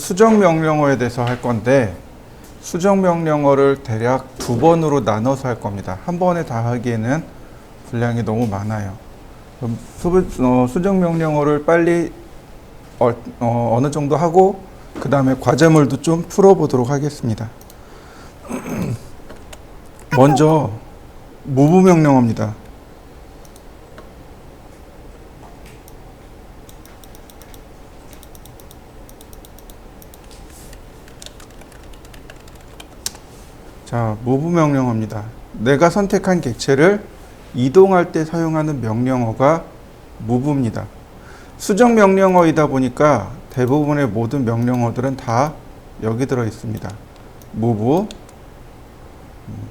수정 명령어에 대해서 할 건데 수정 명령어를 대략 2번으로 나눠서 할 겁니다. 한 번에 다 하기에는 분량이 너무 많아요. 수정 명령어를 빨리 어느 정도 하고 그 다음에 과제물도 좀 풀어보도록 하겠습니다. 먼저 무브 명령어입니다. 자, 무브 명령어입니다. 내가 선택한 객체를 이동할 때 사용하는 명령어가 무브입니다. 수정 명령어이다 보니까 대부분의 모든 명령어들은 다 여기 들어 있습니다. 무브,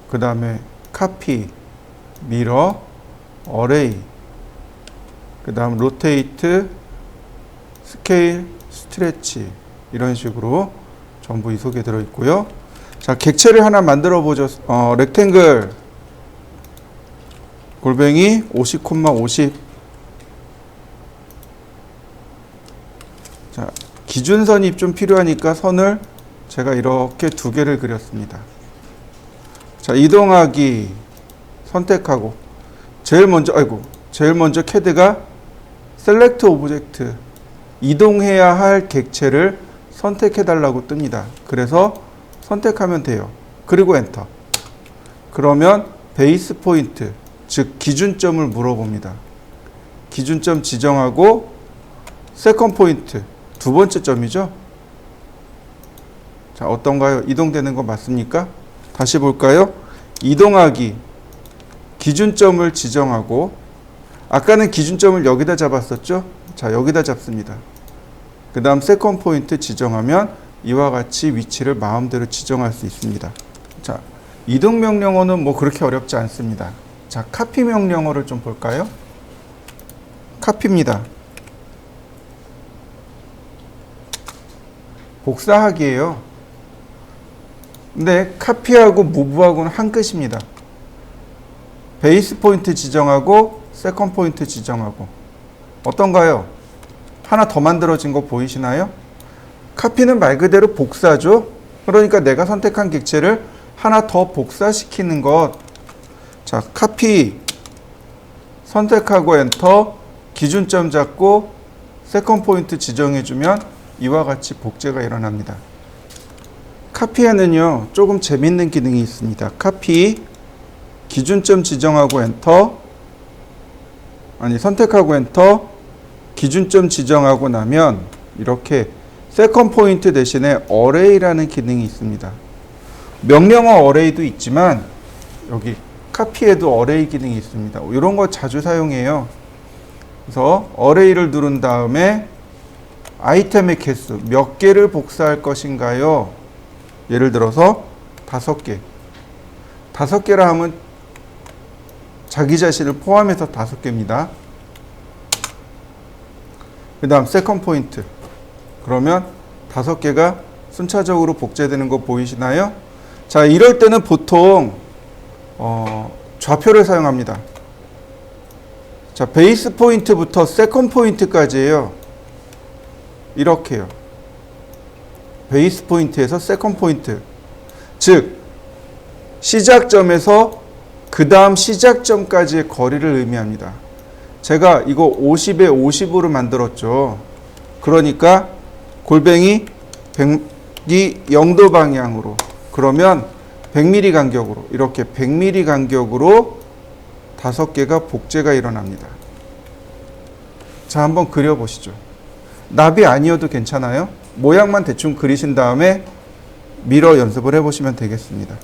그 다음에 카피, 미러, 어레이, 그 다음 로테이트, 스케일, 스트레치 이런 식으로 전부 이 속에 들어 있고요. 자, 객체를 하나 만들어 보죠. 렉탱글 골뱅이 50,50. 자, 기준선이 좀 필요하니까 선을 제가 이렇게 2개를 그렸습니다. 자, 이동하기 선택하고 제일 먼저 캐드가 셀렉트 오브젝트 이동해야 할 객체를 선택해 달라고 뜹니다. 그래서 선택하면 돼요. 그리고 엔터. 그러면 베이스 포인트, 즉 기준점을 물어봅니다. 기준점 지정하고 세컨 포인트, 2번째 점이죠. 자, 어떤가요? 이동되는 거 맞습니까? 다시 볼까요? 이동하기, 기준점을 지정하고 아까는 기준점을 여기다 잡았었죠? 자, 여기다 잡습니다. 그 다음 세컨 포인트 지정하면 이와 같이 위치를 마음대로 지정할 수 있습니다. 자, 이동 명령어는 뭐 그렇게 어렵지 않습니다. 자, 카피 명령어를 좀 볼까요? 카피입니다. 복사하기예요. 근데 카피하고 무브하고는 한 끝입니다. 베이스 포인트 지정하고 세컨 포인트 지정하고 어떤가요? 하나 더 만들어진 거 보이시나요? 카피는 말 그대로 복사죠. 그러니까 내가 선택한 객체를 하나 더 복사시키는 것. 자, 카피 선택하고 엔터 기준점 잡고 세컨 포인트 지정해주면 이와 같이 복제가 일어납니다. 카피에는요 조금 재밌는 기능이 있습니다. 카피 기준점 지정하고 엔터 선택하고 엔터 기준점 지정하고 나면 이렇게 세컨 포인트 대신에 어레이라는 기능이 있습니다. 명령어 어레이도 있지만 여기 카피에도 어레이 기능이 있습니다. 이런 거 자주 사용해요. 그래서 어레이를 누른 다음에 아이템의 개수 몇 개를 복사할 것인가요? 예를 들어서 5개. 5개라 하면 자기 자신을 포함해서 5개입니다. 그 다음 세컨 포인트. 그러면 5개가 순차적으로 복제되는 거 보이시나요? 자, 이럴 때는 보통 좌표를 사용합니다. 자, 베이스 포인트부터 세컨 포인트까지예요. 이렇게요. 베이스 포인트에서 세컨 포인트. 즉 시작점에서 그 다음 시작점까지의 거리를 의미합니다. 제가 이거 50에 50으로 만들었죠. 그러니까 골뱅이 100이 0도 방향으로 그러면 100mm 간격으로 이렇게 100mm 간격으로 5개가 복제가 일어납니다. 자, 한번 그려보시죠. 납이 아니어도 괜찮아요. 모양만 대충 그리신 다음에 미러 연습을 해보시면 되겠습니다.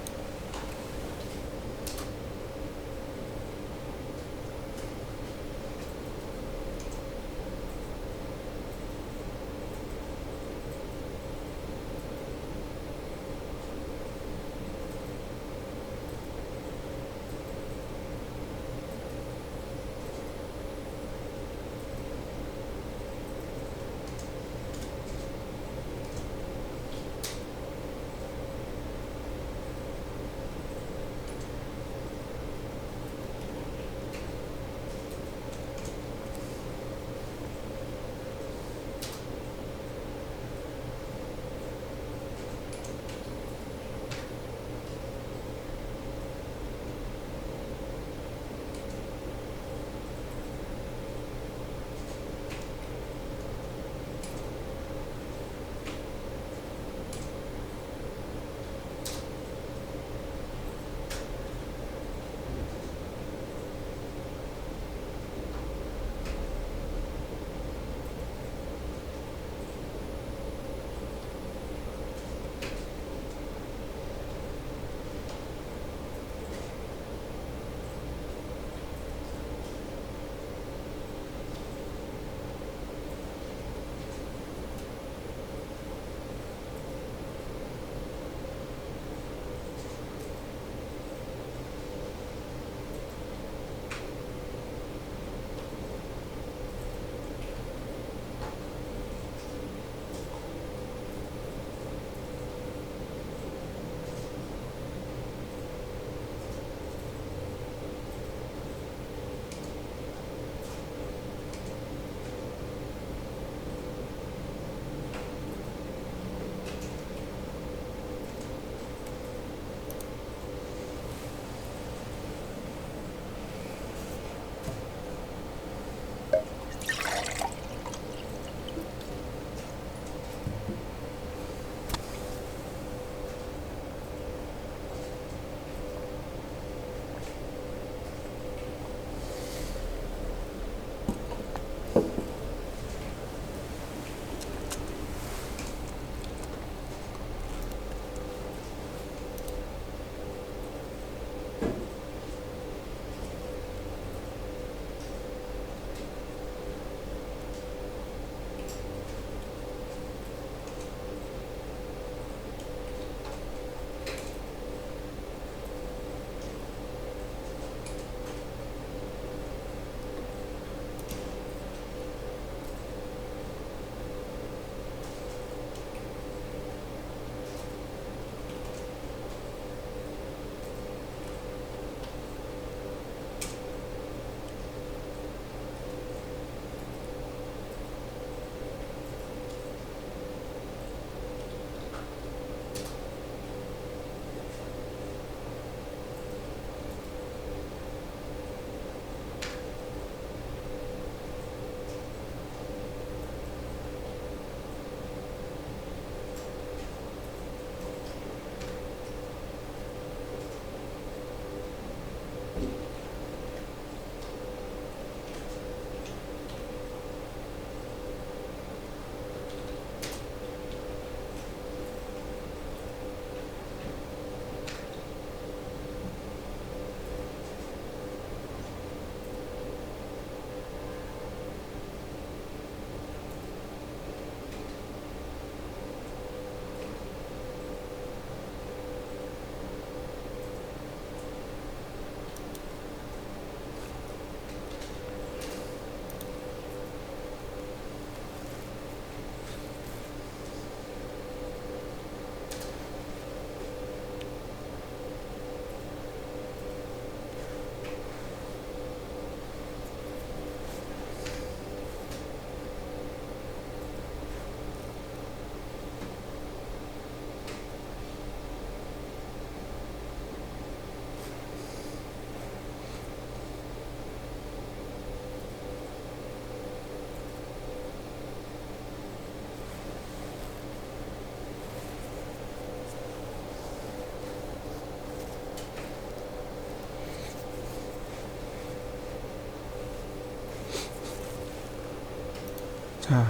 자,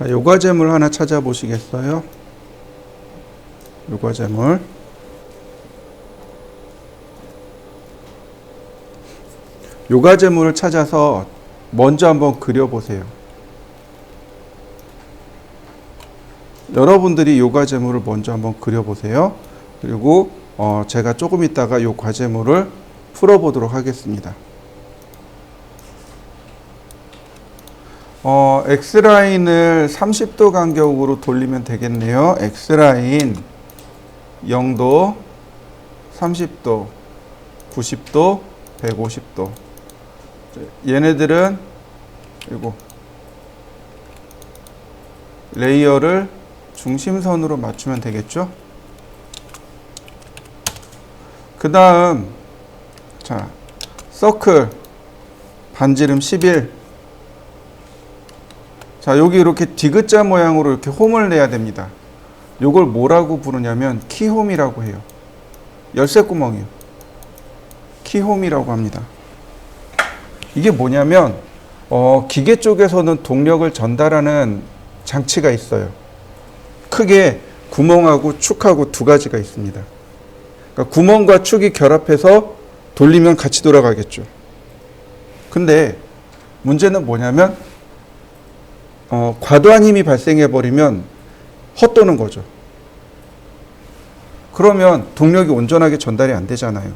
요과제물 하나 찾아보시겠어요? 요과제물. 요과제물을 찾아서 먼저 한번 그려보세요. 여러분들이 요과제물을 먼저 한번 그려보세요. 그리고 제가 조금 있다가 요 과제물을 풀어보도록 하겠습니다. X라인을 30도 간격으로 돌리면 되겠네요. X라인 0도, 30도, 90도, 150도. 얘네들은 그리고 레이어를 중심선으로 맞추면 되겠죠. 그 다음 자 서클 반지름 11. 자, 여기 이렇게 디귿자 모양으로 이렇게 홈을 내야 됩니다. 요걸 뭐라고 부르냐면 키홈이라고 해요. 열쇠구멍이요. 키홈이라고 합니다. 이게 뭐냐면 기계 쪽에서는 동력을 전달하는 장치가 있어요. 크게 구멍하고 축하고 두 가지가 있습니다. 그러니까 구멍과 축이 결합해서 돌리면 같이 돌아가겠죠. 근데 문제는 뭐냐면 과도한 힘이 발생해버리면 헛도는 거죠. 그러면 동력이 온전하게 전달이 안 되잖아요.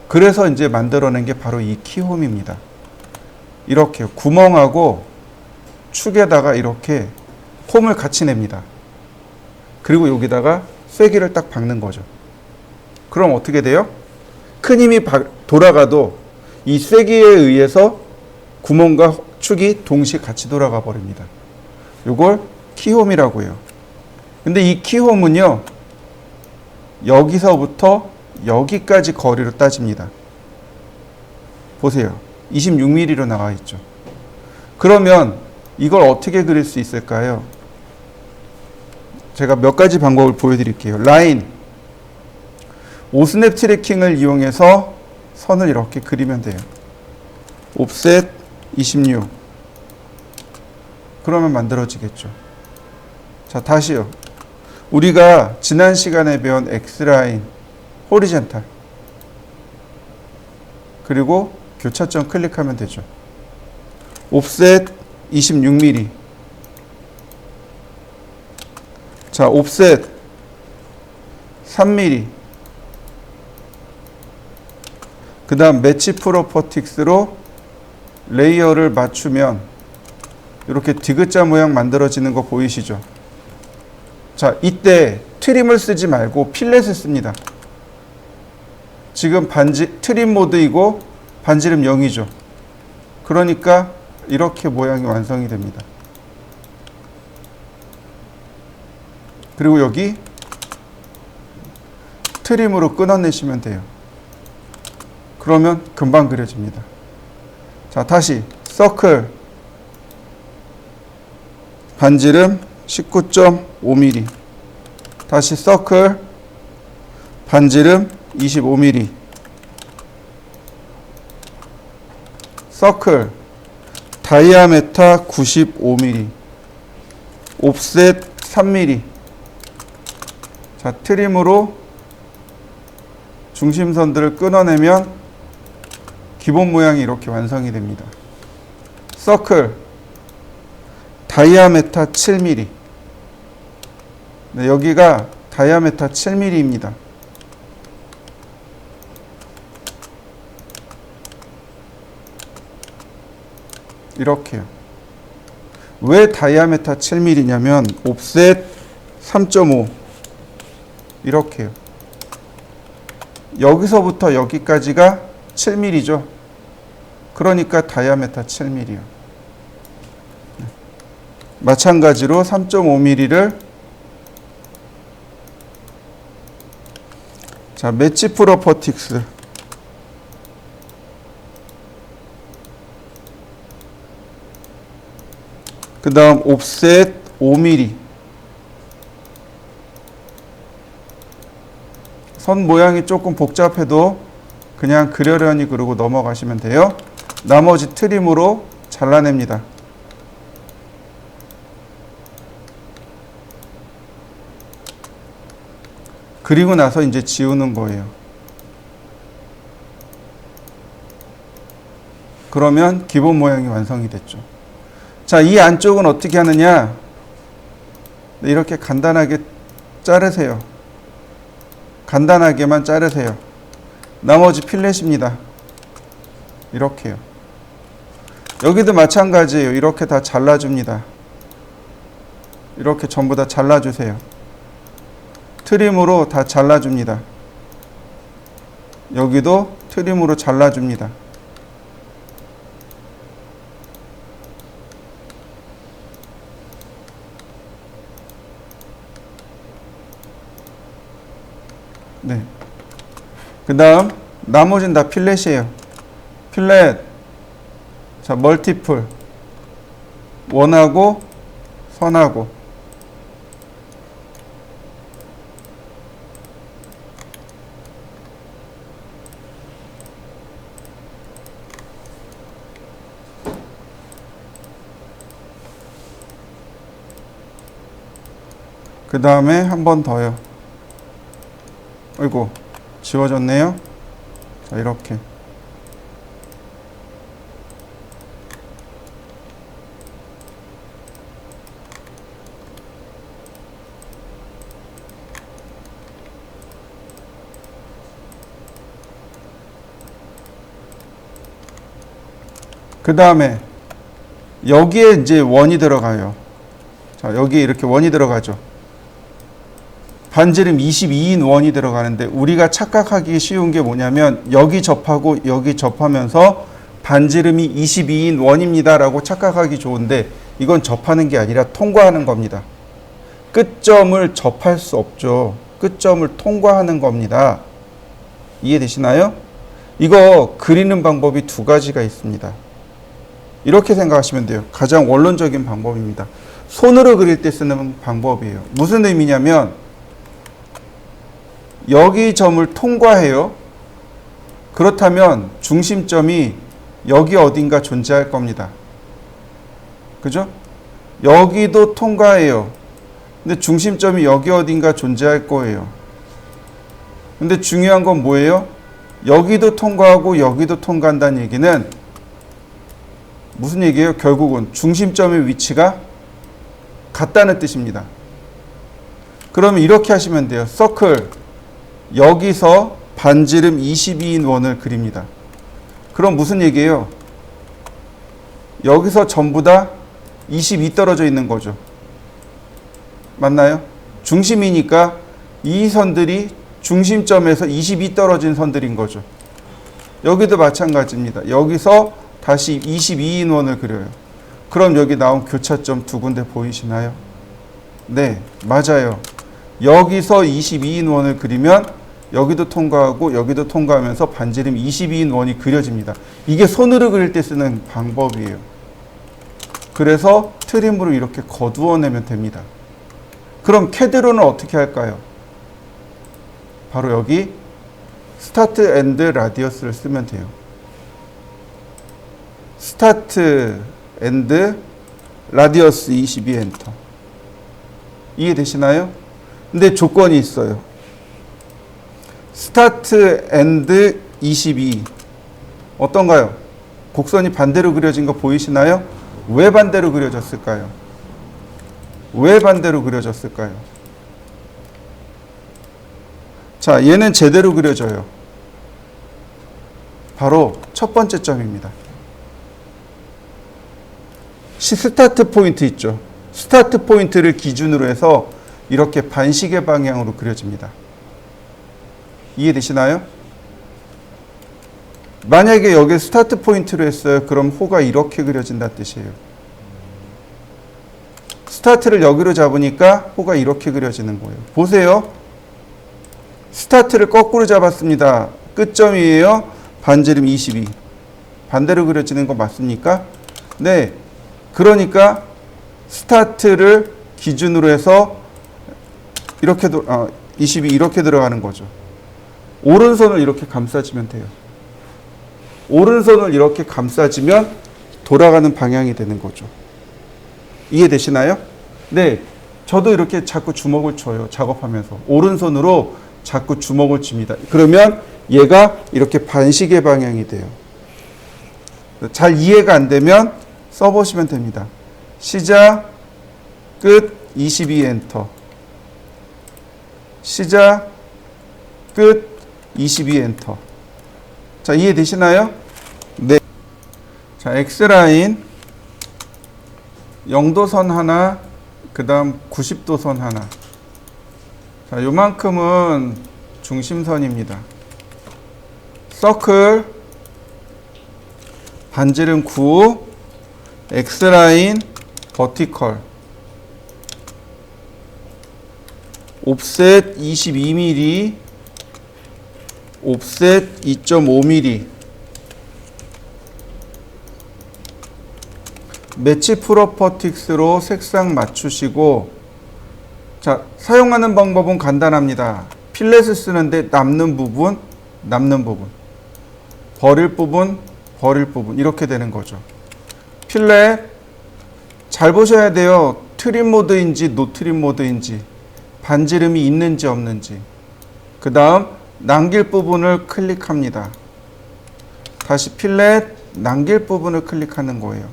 그래서 이제 만들어낸 게 바로 이 키홈입니다. 이렇게 구멍하고 축에다가 이렇게 홈을 같이 냅니다. 그리고 여기다가 쐐기를 딱 박는 거죠. 그럼 어떻게 돼요? 큰 힘이 돌아가도 이 쐐기에 의해서 구멍과 축이 동시에 같이 돌아가 버립니다. 이걸 키홈이라고 해요. 근데 이 키홈은요, 여기서부터 여기까지 거리로 따집니다. 보세요. 26mm로 나와 있죠. 그러면 이걸 어떻게 그릴 수 있을까요? 제가 몇 가지 방법을 보여드릴게요. 라인, 오스냅 트래킹을 이용해서 선을 이렇게 그리면 돼요. 옵셋 26. 그러면 만들어지겠죠. 자, 다시요. 우리가 지난 시간에 배운 X라인, 호리젠탈. 그리고 교차점 클릭하면 되죠. 옵셋 26mm. 자, 옵셋 3mm. 그 다음 매치 프로퍼틱스로 레이어를 맞추면 이렇게 디귿자 모양 만들어지는 거 보이시죠? 자, 이때 트림을 쓰지 말고 필렛을 씁니다. 지금 트림 모드이고 반지름 0이죠. 그러니까 이렇게 모양이 완성이 됩니다. 그리고 여기 트림으로 끊어내시면 돼요. 그러면 금방 그려집니다. 자, 다시 서클 반지름 19.5mm. 다시 서클 반지름 25mm. 서클 다이아메타 95mm. 옵셋 3mm. 자, 트림으로 중심선들을 끊어내면 기본 모양이 이렇게 완성이 됩니다. 서클 다이아메타 7mm. 네, 여기가 다이아메타 7mm입니다. 이렇게요. 왜 다이아메타 7mm냐면 옵셋 3.5 이렇게요. 여기서부터 여기까지가 7mm죠. 그러니까 다이아메타 7mm요. 마찬가지로 3.5mm를 자, 매치 프로퍼틱스. 그 다음 옵셋 5mm. 선 모양이 조금 복잡해도 그냥 그려려니 그러고 넘어가시면 돼요. 나머지 트림으로 잘라냅니다. 그리고 나서 이제 지우는 거예요. 그러면 기본 모양이 완성이 됐죠. 자, 이 안쪽은 어떻게 하느냐? 이렇게 간단하게 자르세요. 간단하게만 자르세요. 나머지 필렛입니다. 이렇게요. 여기도 마찬가지예요. 이렇게 다 잘라줍니다. 이렇게 전부 다 잘라주세요. 트림으로 다 잘라줍니다. 여기도 트림으로 잘라줍니다. 네. 그 다음 나머지는 다 필렛이에요. 필렛. 자, 멀티플. 원하고 선하고. 그 다음에 한 번 더요. 아이고, 지워졌네요. 자, 이렇게. 그 다음에 여기에 이제 원이 들어가요. 자, 여기에 이렇게 원이 들어가죠. 반지름 22인 원이 들어가는데 우리가 착각하기 쉬운 게 뭐냐면 여기 접하고 여기 접하면서 반지름이 22인 원입니다 라고 착각하기 좋은데 이건 접하는 게 아니라 통과하는 겁니다. 끝점을 접할 수 없죠. 끝점을 통과하는 겁니다. 이해되시나요? 이거 그리는 방법이 두 가지가 있습니다. 이렇게 생각하시면 돼요. 가장 원론적인 방법입니다. 손으로 그릴 때 쓰는 방법이에요. 무슨 의미냐면 여기 점을 통과해요. 그렇다면 중심점이 여기 어딘가 존재할 겁니다. 그죠? 여기도 통과해요. 근데 중심점이 여기 어딘가 존재할 거예요. 근데 중요한 건 뭐예요? 여기도 통과하고 여기도 통과한다는 얘기는 무슨 얘기예요? 결국은 중심점의 위치가 같다는 뜻입니다. 그러면 이렇게 하시면 돼요. 서클. 여기서 반지름 22인 원을 그립니다. 그럼 무슨 얘기예요? 여기서 전부 다 22 떨어져 있는 거죠. 맞나요? 중심이니까 이 선들이 중심점에서 22 떨어진 선들인 거죠. 여기도 마찬가지입니다. 여기서 다시 22인 원을 그려요. 그럼 여기 나온 교차점 두 군데 보이시나요? 네, 맞아요. 여기서 22인 원을 그리면 여기도 통과하고 여기도 통과하면서 반지름 22인 원이 그려집니다. 이게 손으로 그릴 때 쓰는 방법이에요. 그래서 트림으로 이렇게 거두어내면 됩니다. 그럼 캐드로는 어떻게 할까요? 바로 여기 스타트 앤드 라디어스를 쓰면 돼요. 스타트 앤드 라디어스 22 엔터. 이해되시나요? 근데 조건이 있어요. 스타트 앤드 22 어떤가요? 곡선이 반대로 그려진 거 보이시나요? 왜 반대로 그려졌을까요? 왜 반대로 그려졌을까요? 자, 얘는 제대로 그려져요. 바로 첫 번째 점입니다. 스타트 포인트 있죠. 스타트 포인트를 기준으로 해서 이렇게 반시계 방향으로 그려집니다. 이해되시나요? 만약에 여기 스타트 포인트로 했어요. 그럼 호가 이렇게 그려진다는 뜻이에요. 스타트를 여기로 잡으니까 호가 이렇게 그려지는 거예요. 보세요. 스타트를 거꾸로 잡았습니다. 끝점이에요. 반지름 22. 반대로 그려지는 거 맞습니까? 네. 그러니까 스타트를 기준으로 해서 이렇게 22 이렇게 들어가는 거죠. 오른손을 이렇게 감싸주면 돼요. 오른손을 이렇게 감싸주면 돌아가는 방향이 되는 거죠. 이해되시나요? 네. 저도 이렇게 자꾸 주먹을 쳐요. 작업하면서. 오른손으로 자꾸 주먹을 칩니다. 그러면 얘가 이렇게 반시계 방향이 돼요. 잘 이해가 안 되면 써보시면 됩니다. 시작, 끝, 22 엔터. 시작, 끝, 22 엔터. 자, 이해되시나요? 네. 자, X라인 0도선 하나, 그 다음 90도선 하나. 자, 요만큼은 중심선입니다. 서클, 반지름 9, X라인, 버티컬, 옵셋 22mm, 옵셋 2.5mm, 매치 프로퍼틱스로 색상 맞추시고, 자, 사용하는 방법은 간단합니다. 필렛을 쓰는데 남는 부분, 버릴 부분, 이렇게 되는 거죠. 필렛 잘 보셔야 돼요. 트림 모드인지 노트림 모드인지, 반지름이 있는지 없는지. 그 다음 남길 부분을 클릭합니다. 다시 필렛 남길 부분을 클릭하는 거예요.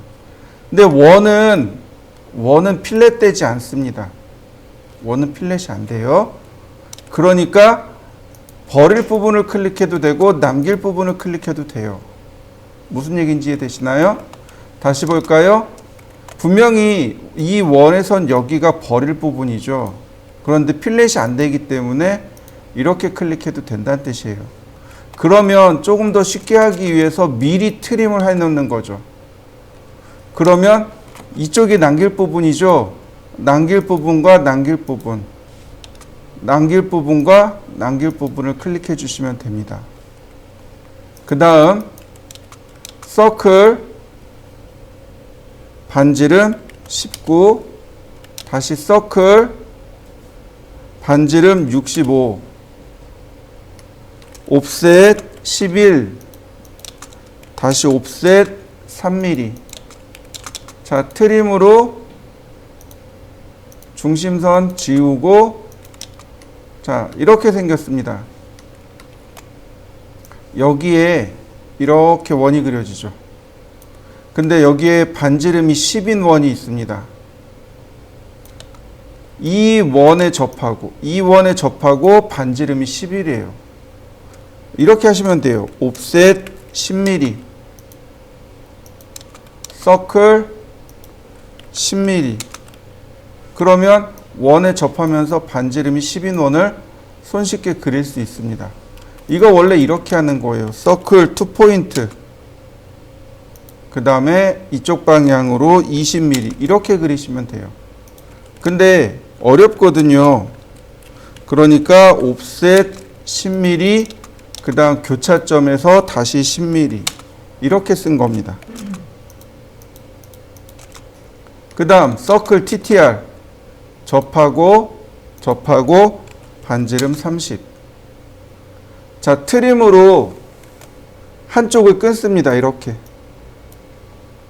근데 원은 필렛 되지 않습니다. 원은 필렛이 안 돼요. 그러니까 버릴 부분을 클릭해도 되고 남길 부분을 클릭해도 돼요. 무슨 얘기인지 이해되시나요? 다시 볼까요? 분명히 이 원에선 여기가 버릴 부분이죠. 그런데 필렛이 안 되기 때문에 이렇게 클릭해도 된다는 뜻이에요. 그러면 조금 더 쉽게 하기 위해서 미리 트림을 해놓는 거죠. 그러면 이쪽이 남길 부분이죠. 남길 부분과 남길 부분, 남길 부분과 남길 부분을 클릭해 주시면 됩니다. 그 다음 서클, 반지름 19, 다시 서클, 반지름 65, 옵셋 11, 다시 옵셋 3mm. 자, 트림으로 중심선 지우고, 자, 이렇게 생겼습니다. 여기에 이렇게 원이 그려지죠. 근데 여기에 반지름이 10인 원이 있습니다. 이 원에 접하고 반지름이 11이에요. 이렇게 하시면 돼요. 옵셋 10mm, 서클 10mm. 그러면 원에 접하면서 반지름이 10인 원을 손쉽게 그릴 수 있습니다. 이거 원래 이렇게 하는 거예요. 서클 2포인트, 그 다음에 이쪽 방향으로 20mm 이렇게 그리시면 돼요. 근데 어렵거든요. 그러니까 옵셋 10mm, 그 다음 교차점에서 다시 10mm 이렇게 쓴 겁니다. 그 다음 서클 TTR 접하고 반지름 30. 자, 트림으로 한쪽을 끊습니다. 이렇게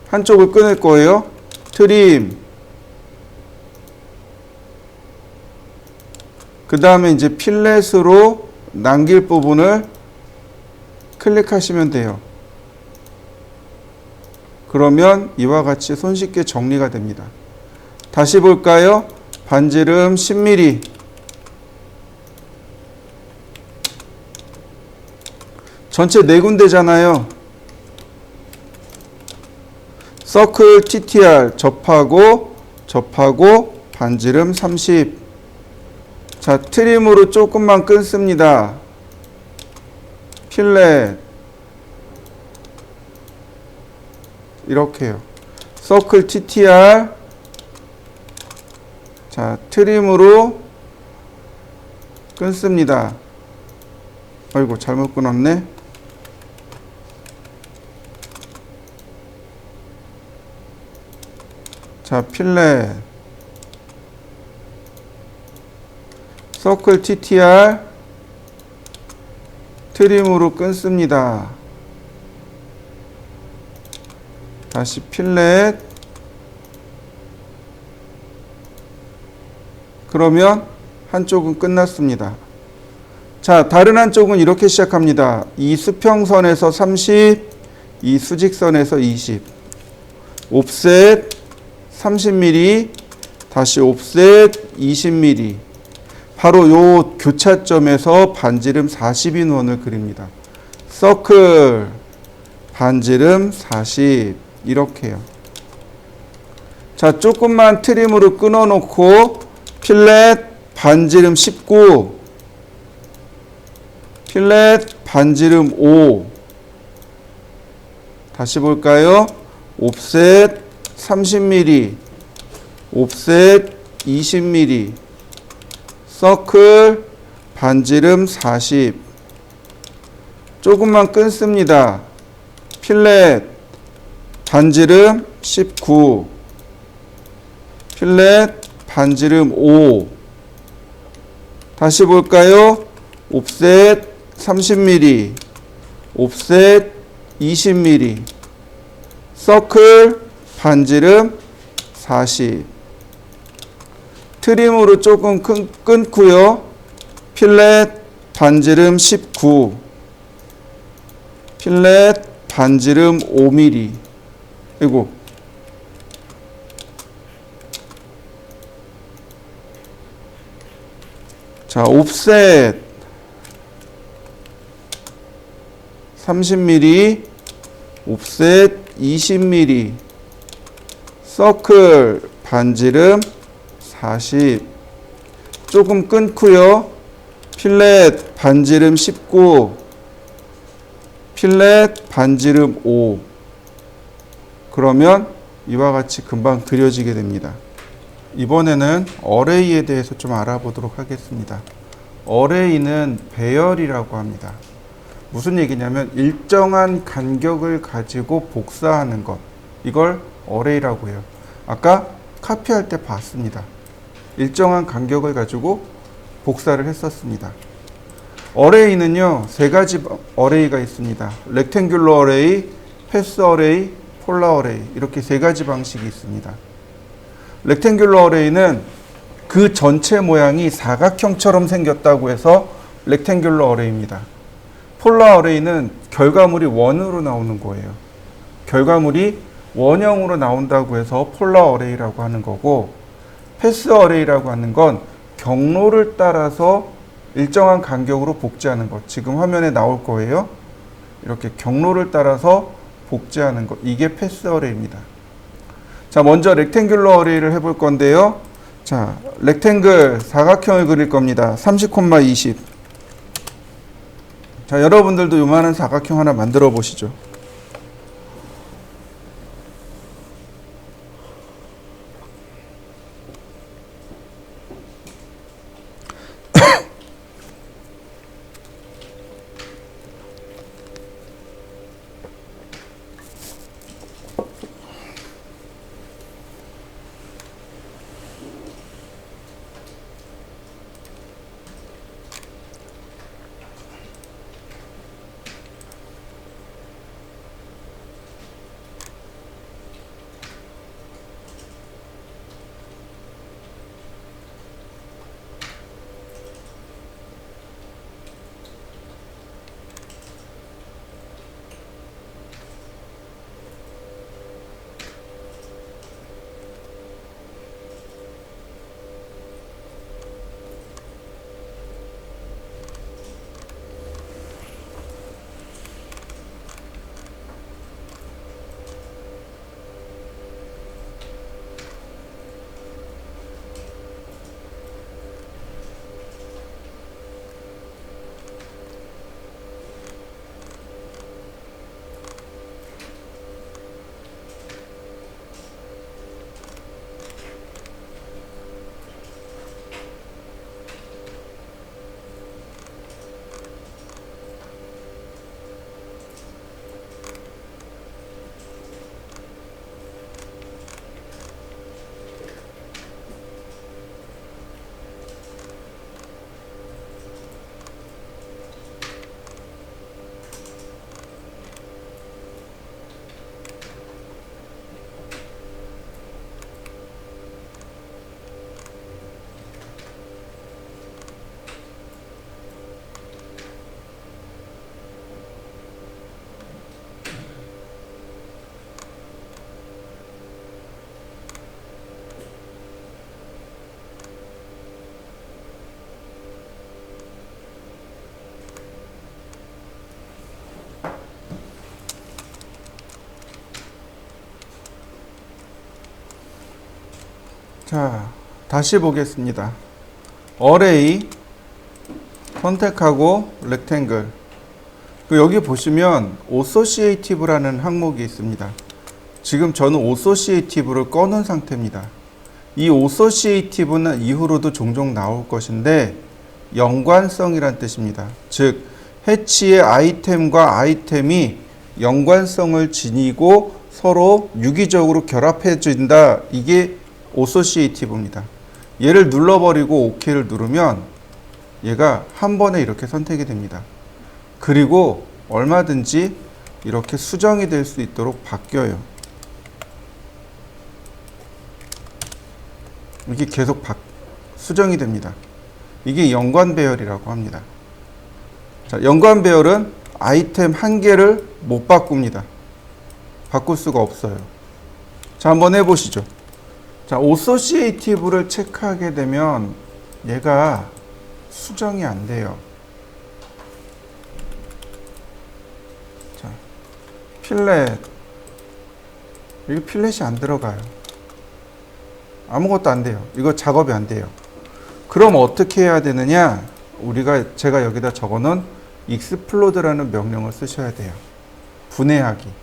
한쪽을 끊을 거예요. 트림. 그 다음에 이제 필렛으로 남길 부분을 클릭하시면 돼요. 그러면 이와 같이 손쉽게 정리가 됩니다. 다시 볼까요? 반지름 10mm, 전체 4군데잖아요. 서클 TTR 접하고 반지름 30. 자, 트림으로 조금만 끊습니다. 필렛 이렇게요. 서클 TTR, 자, 트림으로 끊습니다. 아이고 잘못 끊었네. 자, 필렛 서클 TTR 트림으로 끊습니다. 다시 필렛. 그러면 한쪽은 끝났습니다. 자, 다른 한쪽은 이렇게 시작합니다. 이 수평선에서 30, 이 수직선에서 20. 옵셋 30mm, 다시 옵셋 20mm. 바로 요 교차점에서 반지름 40인 원을 그립니다. 서클 반지름 40 이렇게요. 자, 조금만 트림으로 끊어 놓고 필렛 반지름 19, 필렛 반지름 5. 다시 볼까요? 옵셋 30mm, 옵셋 20mm, 서클 반지름 40. 조금만 끊습니다. 필렛 반지름 19, 필렛 반지름 5. 다시 볼까요? 옵셋 30mm, 옵셋 20mm, 서클 반지름 40. 트림으로 조금 끊고요. 필렛 반지름 19, 필렛 반지름 5mm. 이거 자, 옵셋 30mm, 옵셋 20mm, 서클 반지름 40. 조금 끊고요. 필렛 반지름 19, 필렛 반지름 5. 그러면 이와 같이 금방 그려지게 됩니다. 이번에는 어레이에 대해서 좀 알아보도록 하겠습니다. 어레이는 배열이라고 합니다. 무슨 얘기냐면 일정한 간격을 가지고 복사하는 것, 이걸 어레이라고 해요. 아까 카피할 때 봤습니다. 일정한 간격을 가지고 복사를 했었습니다. 어레이는요, 세 가지 어레이가 있습니다. 렉탱귤러 어레이, 패스 어레이, 폴라 어레이, 이렇게 세 가지 방식이 있습니다. 렉탱귤러 어레이는 그 전체 모양이 사각형처럼 생겼다고 해서 렉탱귤러 어레이입니다. 폴라 어레이는 결과물이 원으로 나오는 거예요. 결과물이 원형으로 나온다고 해서 폴라 어레이라고 하는 거고, 패스 어레이라고 하는 건 경로를 따라서 일정한 간격으로 복제하는 것. 지금 화면에 나올 거예요. 이렇게 경로를 따라서 복제하는 것. 이게 패스 어레이입니다. 자, 먼저 렉탱귤러 어레이를 해볼 건데요. 자, 렉탱글 사각형을 그릴 겁니다. 30,20. 자, 여러분들도 요만한 사각형 하나 만들어 보시죠. 자, 다시 보겠습니다. 어레이 선택하고 렉탱글. 여기 보시면 오소시에이티브라는 항목이 있습니다. 지금 저는 오소시에이티브를 꺼놓은 상태입니다. 이 오소시에이티브는 이후로도 종종 나올 것인데 연관성이란 뜻입니다. 즉 해치의 아이템과 아이템이 연관성을 지니고 서로 유기적으로 결합해진다. 이게 오소시에이티브입니다. 얘를 눌러버리고 OK를 누르면 얘가 한 번에 이렇게 선택이 됩니다. 그리고 얼마든지 이렇게 수정이 될 수 있도록 바뀌어요. 이게 계속 수정이 됩니다. 이게 연관 배열이라고 합니다. 자, 연관 배열은 아이템 한 개를 못 바꿉니다. 바꿀 수가 없어요. 자, 한번 해보시죠. 자, 오소시에이티브를 체크하게 되면 얘가 수정이 안 돼요. 자, 필렛. 여기 필렛이 안 들어가요. 아무것도 안 돼요. 이거 작업이 안 돼요. 그럼 어떻게 해야 되느냐? 제가 여기다 적어놓은 explod라는 명령을 쓰셔야 돼요. 분해하기.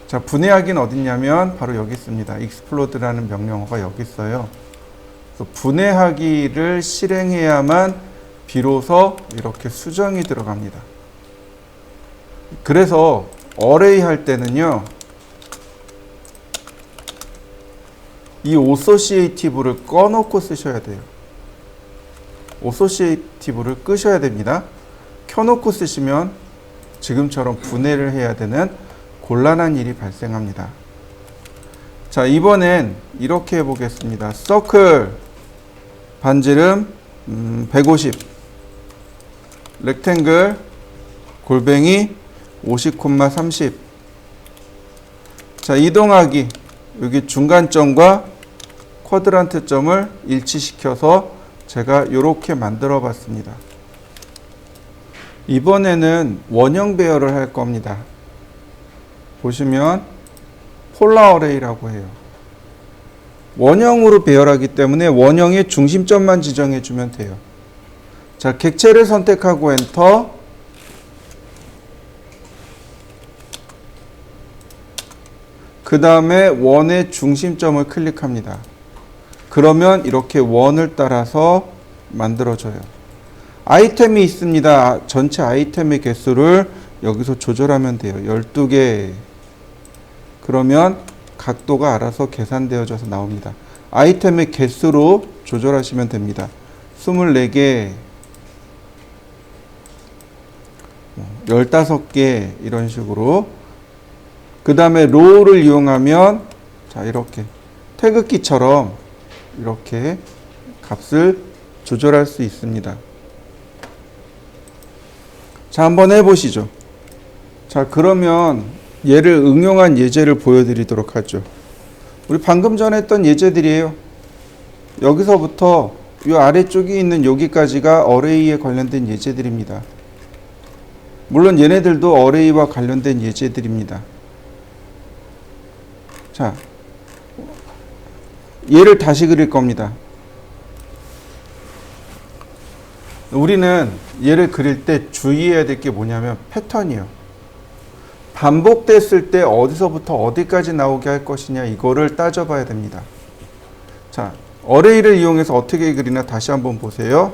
자, 분해하기는 어딨냐면 바로 여기 있습니다. explod라는 명령어가 여기 있어요. 그래서 분해하기를 실행해야만 비로소 이렇게 수정이 들어갑니다. 그래서 어레이 할 때는요, 이 오소시에이티브를 꺼놓고 쓰셔야 돼요. 오소시에이티브를 끄셔야 됩니다. 켜놓고 쓰시면 지금처럼 분해를 해야 되는 곤란한 일이 발생합니다. 자, 이번엔 이렇게 해보겠습니다. 서클 반지름 150 렉탱글 골뱅이 50,30. 자, 이동하기. 여기 중간점과 쿼드란트 점을 일치시켜서 제가 이렇게 만들어 봤습니다. 이번에는 원형 배열을 할 겁니다. 보시면 폴라 어레이라고 해요. 원형으로 배열하기 때문에 원형의 중심점만 지정해 주면 돼요. 자, 객체를 선택하고 엔터. 그 다음에 원의 중심점을 클릭합니다. 그러면 이렇게 원을 따라서 만들어져요. 아이템이 있습니다. 전체 아이템의 개수를 여기서 조절하면 돼요. 12개. 그러면 각도가 알아서 계산되어져서 나옵니다. 아이템의 개수로 조절하시면 됩니다. 24개, 15개 이런 식으로. 그 다음에 로우를 이용하면 자, 이렇게 태극기처럼 이렇게 값을 조절할 수 있습니다. 자, 한번 해보시죠. 자, 그러면 얘를 응용한 예제를 보여드리도록 하죠. 우리 방금 전에 했던 예제들이에요. 여기서부터 이 아래쪽에 있는 여기까지가 어레이에 관련된 예제들입니다. 물론 얘네들도 어레이와 관련된 예제들입니다. 자, 얘를 다시 그릴 겁니다. 우리는 얘를 그릴 때 주의해야 될 게 뭐냐면 패턴이요. 반복됐을 때 어디서부터 어디까지 나오게 할 것이냐, 이거를 따져봐야 됩니다. 자, 어레이를 이용해서 어떻게 그리나 다시 한번 보세요.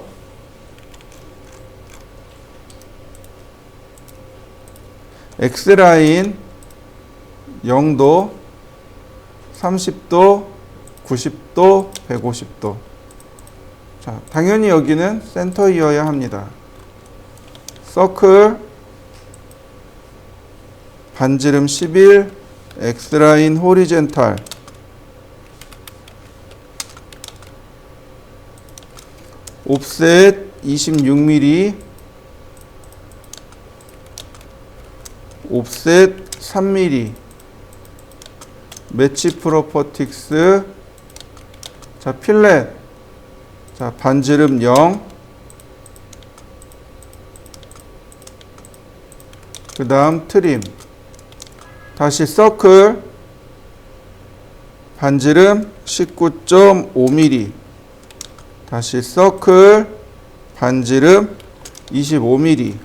X라인 0도, 30도, 90도, 150도. 자, 당연히 여기는 센터이어야 합니다. 서클 반지름 11, X라인 호리젠탈, 옵셋 26mm, 옵셋 3mm, 매치 프로퍼틱스, 자, 필렛, 자, 반지름 0, 그 다음 트림, 다시 서클, 반지름 19.5mm. 다시 서클 반지름 25mm.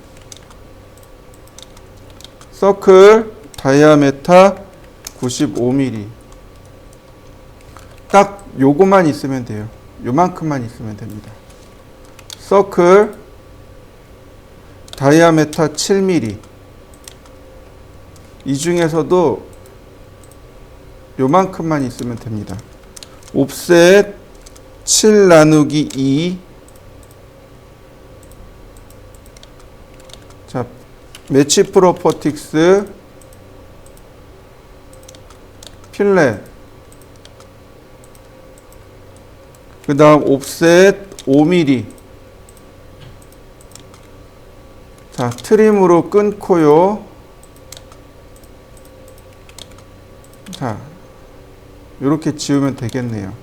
서클 다이아메타 95mm. 딱 요거만 있으면 돼요. 요만큼만 있으면 됩니다. 서클 다이아메타 7mm. 이 중에서도 요만큼만 있으면 됩니다. 옵셋 7 나누기 2. 자, 매치 프로퍼틱스 필렛. 그 다음 옵셋 5mm. 자, 트림으로 끊고요. 자, 이렇게 지우면 되겠네요.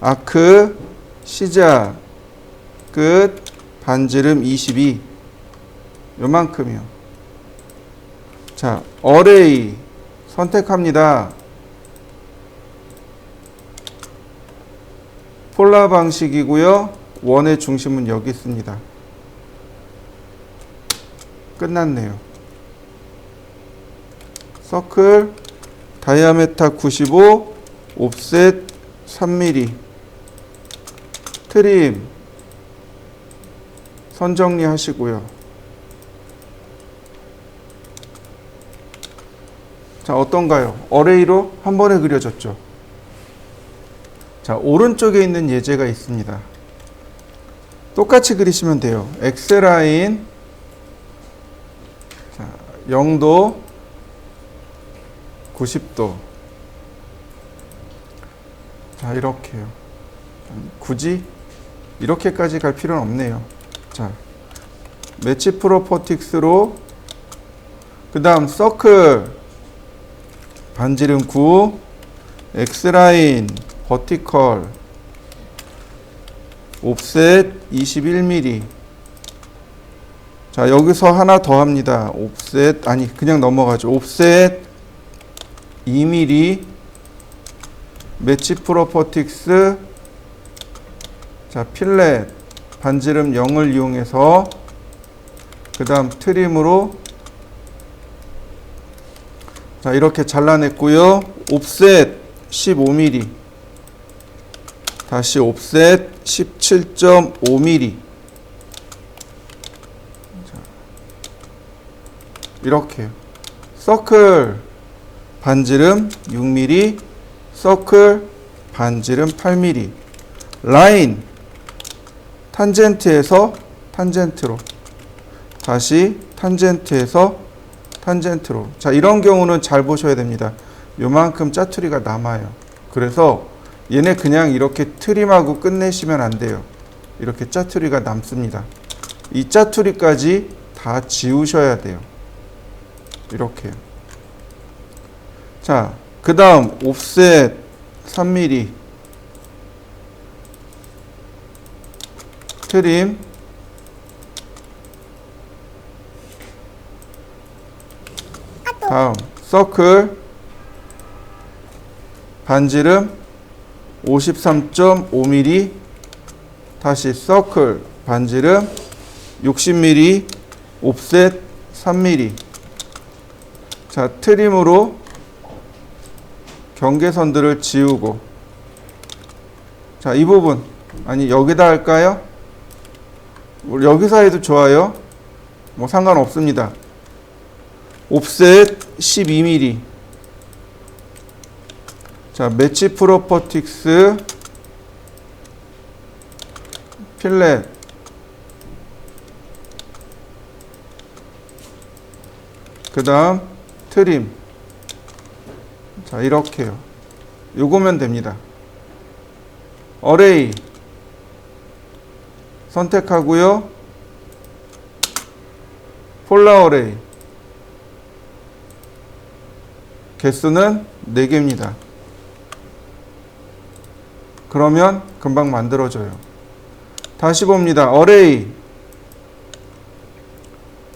아크 시작 끝 반지름 22. 요만큼이요. 자, 어레이 선택합니다. 폴라 방식이고요. 원의 중심은 여기 있습니다. 끝났네요. 서클 다이아메타 95 옵셋 3mm. 트림 선 정리하시고요. 자, 어떤가요? 어레이로 한 번에 그려졌죠. 자, 오른쪽에 있는 예제가 있습니다. 똑같이 그리시면 돼요. X라인, 자, 0도, 90도. 자, 이렇게요. 굳이 이렇게까지 갈 필요는 없네요. 자, 매치 프로퍼틱스로 그 다음 서클 반지름 9, X라인 버티컬 옵셋 21mm. 자, 여기서 하나 더 합니다. 옵셋, 아니 그냥 넘어가죠. 옵셋 2mm. 매치 프로퍼틱스, 자, 필렛 반지름 0을 이용해서 그 다음 트림으로 자, 이렇게 잘라냈고요. 옵셋 15mm. 다시 옵셋 17.5mm. 자, 이렇게요. 서클 반지름 6mm. 서클 반지름 8mm. 라인 탄젠트에서 탄젠트로. 다시 탄젠트에서 탄젠트로. 자, 이런 경우는 잘 보셔야 됩니다. 요만큼 짜투리가 남아요. 그래서 얘네 그냥 이렇게 트림하고 끝내시면 안 돼요. 이렇게 짜투리가 남습니다. 이 짜투리까지 다 지우셔야 돼요. 이렇게요. 자, 그 다음 옵셋 3mm. 트림 다음 서클 반지름 53.5mm. 다시 서클 반지름 60mm. 옵셋 3mm. 자, 트림으로 경계선들을 지우고. 자, 이 부분 아니 여기다 할까요? 여기서 해도 좋아요. 뭐 상관없습니다. 옵셋 12mm. 자, 매치 프로퍼틱스 필렛 그 다음 트림. 자, 이렇게요. 요거면 됩니다. 어레이 선택하고요. 폴라 어레이 개수는 4개입니다. 그러면 금방 만들어져요. 다시 봅니다. 어레이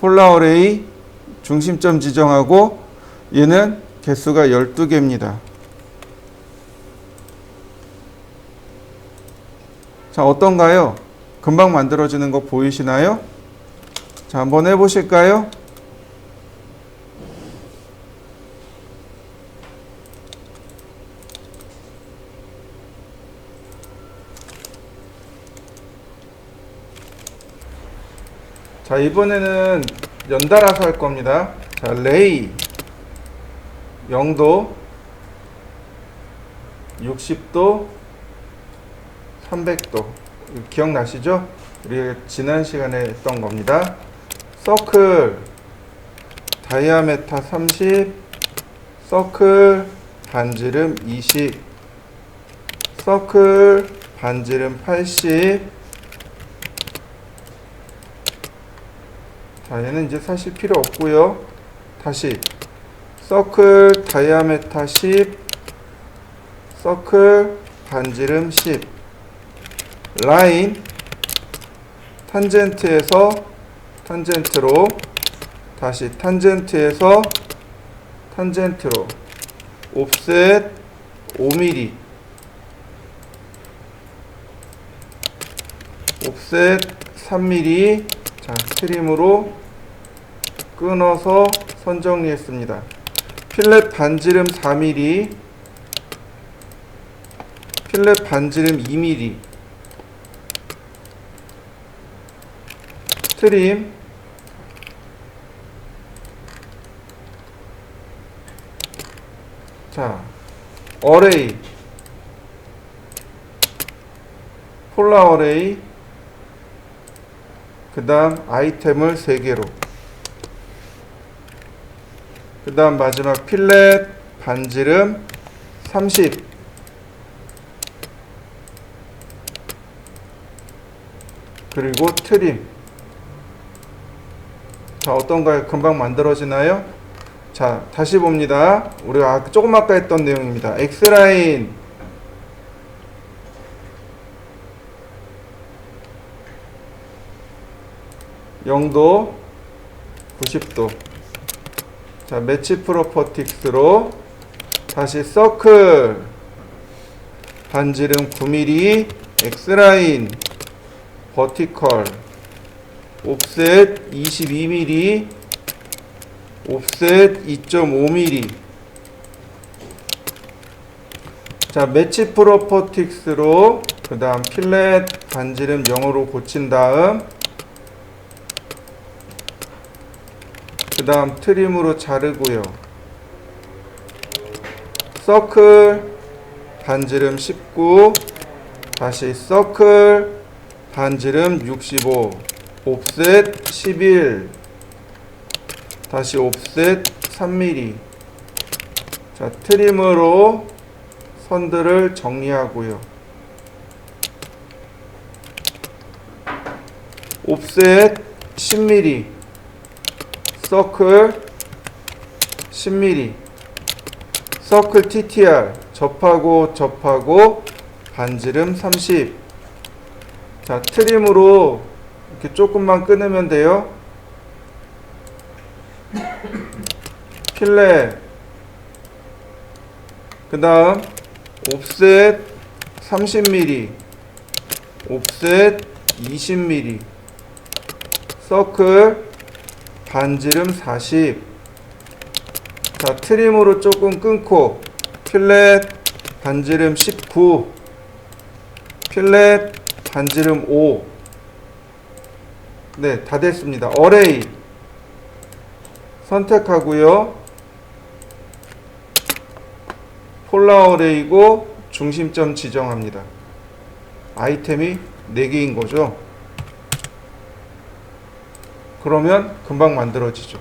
폴라 어레이 중심점 지정하고 얘는 개수가 12개입니다. 자, 어떤가요? 금방 만들어지는 거 보이시나요? 자, 한번 해보실까요? 자, 이번에는 연달아서 할 겁니다. 자, 레이 0도, 60도, 300도. 기억나시죠? 우리 지난 시간에 했던 겁니다. 서클 다이아메타 30, 서클 반지름 20, 서클 반지름 80. 자, 얘는 이제 사실 필요 없고요. 다시 서클 다이아메타 10, 서클 반지름 10, 라인 탄젠트에서 탄젠트로, 다시 탄젠트에서 탄젠트로, 옵셋 5mm, 옵셋 3mm. 자, 트림으로 끊어서 선 정리했습니다. 필렛 반지름 4mm, 필렛 반지름 2mm, 트림, 자, 어레이, 폴라 어레이, 그 다음 아이템을 3개로, 그 다음 마지막 필렛 반지름 30, 그리고 트림. 자, 어떤가요? 금방 만들어지나요? 자, 다시 봅니다. 우리가 조금 아까 했던 내용입니다. X라인 (0도) 90도. 자, 매치 프로퍼틱스로 다시 서클 반지름 9mm, X라인 버티컬, 옵셋 22mm, 옵셋 2.5mm. 자, 매치 프로퍼틱스로 그 다음 필렛 반지름 0으로 고친 다음 그 다음 트림으로 자르고요. 서클 반지름 19, 다시 서클 반지름 65, 옵셋 11, 다시 옵셋 3mm. 자, 트림으로 선들을 정리하고요. 옵셋 10mm, 서클 10mm, 서클 TTR 접하고 접하고 반지름 30. 자, 트림으로 이렇게 조금만 끊으면 돼요. 필렛, 그 다음 옵셋 30mm, 옵셋 20mm, 서클 반지름 40. 자, 트림으로 조금 끊고 필렛 반지름 19, 필렛 반지름 5. 네, 다 됐습니다. 어레이 선택하고요. 폴라 어레이고 중심점 지정합니다. 아이템이 4개인 거죠. 그러면 금방 만들어지죠.